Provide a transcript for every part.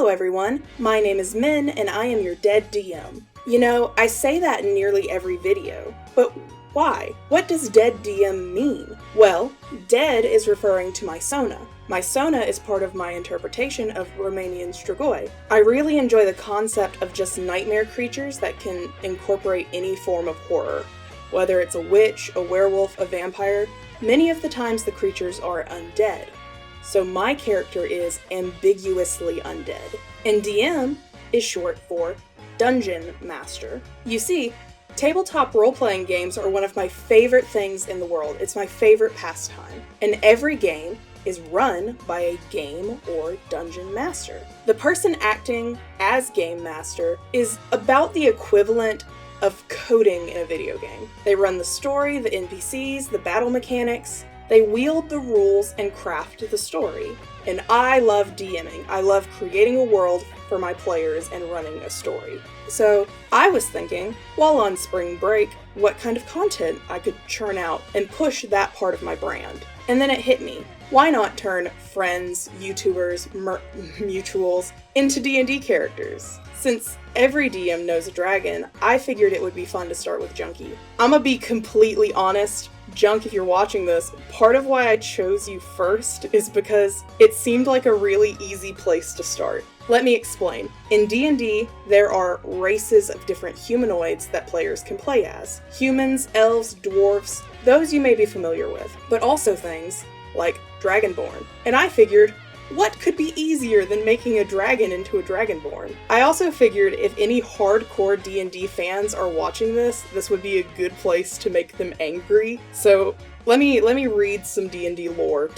Hello everyone, my name is Min and I am your dead DM. You know, I say that in nearly every video, but why? What does dead DM mean? Well, dead is referring to my sona. My sona is part of my interpretation of Romanian strigoi. I really enjoy the concept of just nightmare creatures that can incorporate any form of horror. Whether it's a witch, a werewolf, a vampire, many of the times the creatures are undead. So my character is ambiguously undead, and DM is short for Dungeon Master. You see, tabletop role-playing games are one of my favorite things in the world. It's my favorite pastime, and every game is run by a game or dungeon master. The person acting as game master is about the equivalent of coding in a video game. They run the story, the NPCs, the battle mechanics. They wield the rules and craft the story. And I love DMing. I love creating a world for my players and running a story. So I was thinking, while on spring break, what kind of content I could churn out and push that part of my brand. And then it hit me. Why not turn friends, YouTubers, mutuals into D&D characters? Since every DM knows a dragon, I figured it would be fun to start with Junkie. I'ma be completely honest, Junk, if you're watching this, part of why I chose you first is because it seemed like a really easy place to start. Let me explain. In D&D, there are races of different humanoids that players can play as. Humans, elves, dwarves, those you may be familiar with, but also things like Dragonborn. And I figured, what could be easier than making a dragon into a Dragonborn? I also figured if any hardcore D&D fans are watching this, this would be a good place to make them angry. So let me read some D&D lore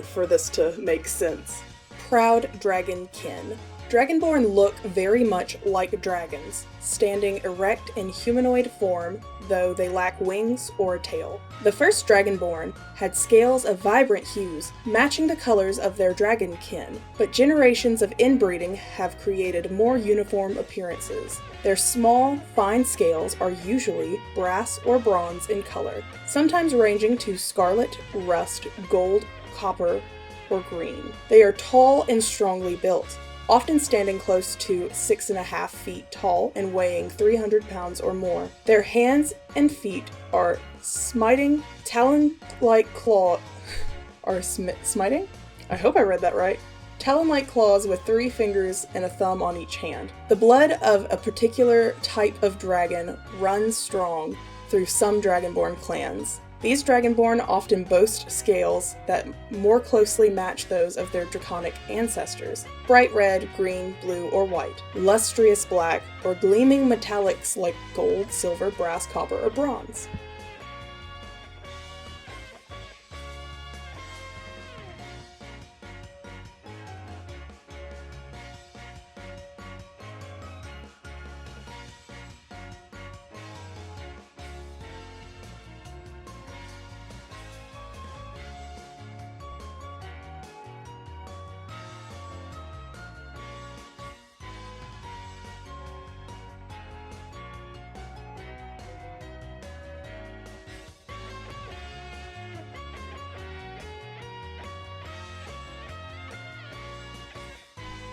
for this to make sense. Proud Dragon Kin. Dragonborn look very much like dragons, standing erect in humanoid form, though they lack wings or a tail. The first Dragonborn had scales of vibrant hues, matching the colors of their dragon kin, but generations of inbreeding have created more uniform appearances. Their small, fine scales are usually brass or bronze in color, sometimes ranging to scarlet, rust, gold, copper, or green. They are tall and strongly built, often standing close to 6.5 feet tall and weighing 300 pounds or more. Their hands and feet are smiting, talon-like claw... smiting? I hope I read that right. Talon-like claws with 3 fingers and a thumb on each hand. The blood of a particular type of dragon runs strong through some Dragonborn clans. These Dragonborn often boast scales that more closely match those of their draconic ancestors. Bright red, green, blue, or white. Lustrous black, or gleaming metallics like gold, silver, brass, copper, or bronze.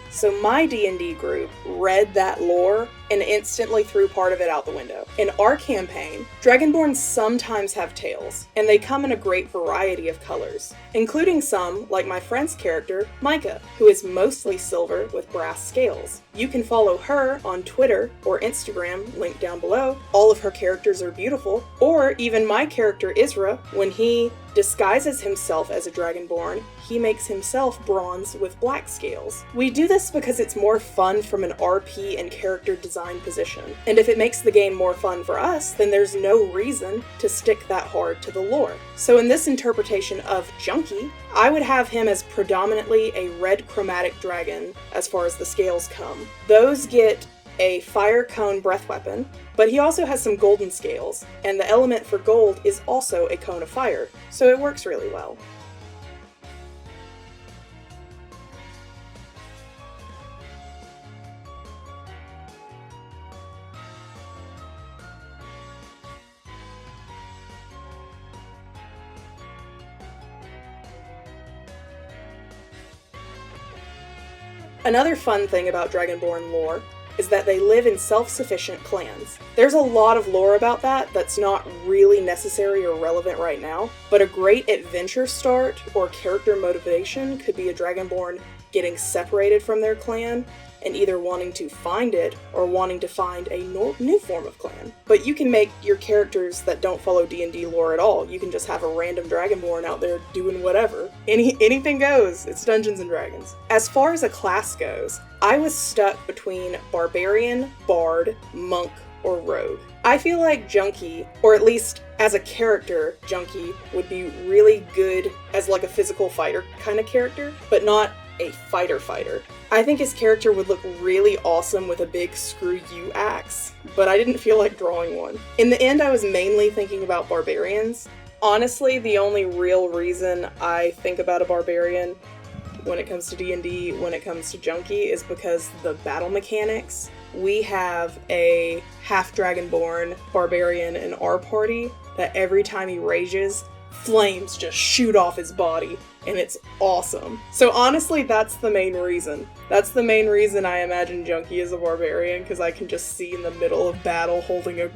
So my D&D group read that lore and instantly threw part of it out the window. In our campaign, Dragonborn sometimes have tails, and they come in a great variety of colors, including some, like my friend's character, Micah, who is mostly silver with brass scales. You can follow her on Twitter or Instagram, linked down below. All of her characters are beautiful. Or even my character Isra, when he disguises himself as a Dragonborn, he makes himself bronze with black scales. We do this because it's more fun from an RP and character design position. And if it makes the game more fun for us, then there's no reason to stick that hard to the lore. So in this interpretation of Junkie, I would have him as predominantly a red chromatic dragon as far as the scales come. Those get a fire cone breath weapon, but he also has some golden scales, and the element for gold is also a cone of fire, so it works really well. Another fun thing about Dragonborn lore is that they live in self-sufficient clans. There's a lot of lore about that that's not really necessary or relevant right now, but a great adventure start or character motivation could be a Dragonborn getting separated from their clan and either wanting to find it or wanting to find a new form of clan. But you can make your characters that don't follow D&D lore at all. You can just have a random Dragonborn out there doing whatever. Anything goes. It's Dungeons & Dragons. As far as a class goes, I was stuck between Barbarian, Bard, Monk, or Rogue. I feel like Junkie, or at least as a character, Junkie would be really good as like a physical fighter kind of character, but not a fighter. I think his character would look really awesome with a big screw you axe, but I didn't feel like drawing one. In the end, I was mainly thinking about barbarians. Honestly, the only real reason I think about a barbarian when it comes to D&D, when it comes to Junkie, is because the battle mechanics. We have a half Dragonborn barbarian in our party that every time he rages, flames just shoot off his body, and it's awesome. So honestly, that's the main reason. That's the main reason I imagine Junkie as a barbarian, because I can just see in the middle of battle holding a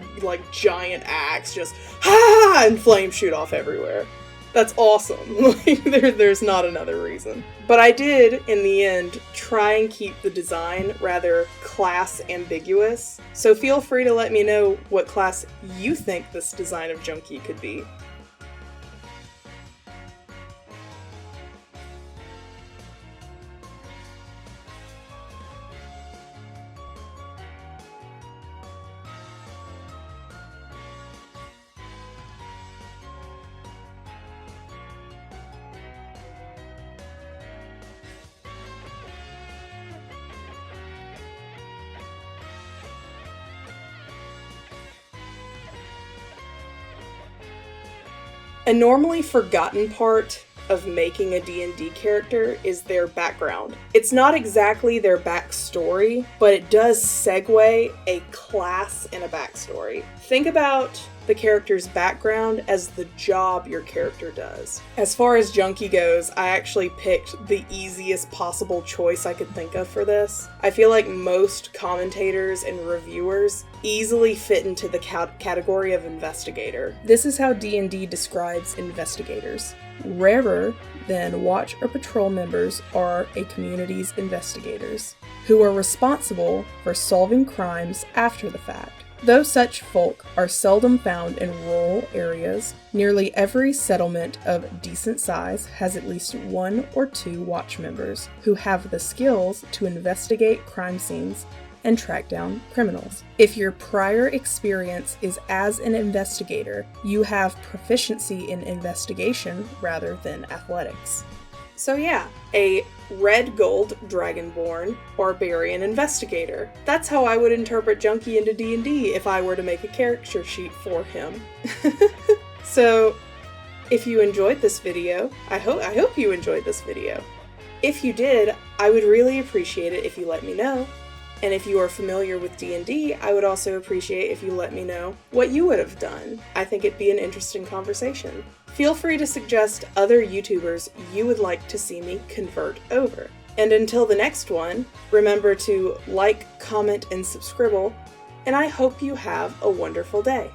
giant axe, just and flames shoot off everywhere. That's awesome. There's not another reason. But I did, in the end, try and keep the design rather class ambiguous. So feel free to let me know what class you think this design of Junkie could be. A normally forgotten part of making a D&D character is their background. It's not exactly their backstory, but it does segue a class and a backstory. Think about the character's background as the job your character does. As far as Junkie goes, I actually picked the easiest possible choice I could think of for this. I feel like most commentators and reviewers easily fit into the category of investigator. This is how D&D describes investigators. Rarer than watch or patrol members are a community's investigators, who are responsible for solving crimes after the fact. Though such folk are seldom found in rural areas, nearly every settlement of decent size has at least 1 or 2 watch members who have the skills to investigate crime scenes and track down criminals. If your prior experience is as an investigator, you have proficiency in investigation rather than athletics. So yeah, a red gold Dragonborn barbarian investigator. That's how I would interpret Junkie into D&D if I were to make a character sheet for him. So, if you enjoyed this video, I hope you enjoyed this video. If you did, I would really appreciate it if you let me know. And if you are familiar with D&D, I would also appreciate if you let me know what you would have done. I think it'd be an interesting conversation. Feel free to suggest other YouTubers you would like to see me convert over. And until the next one, remember to like, comment, and subscribe, and I hope you have a wonderful day.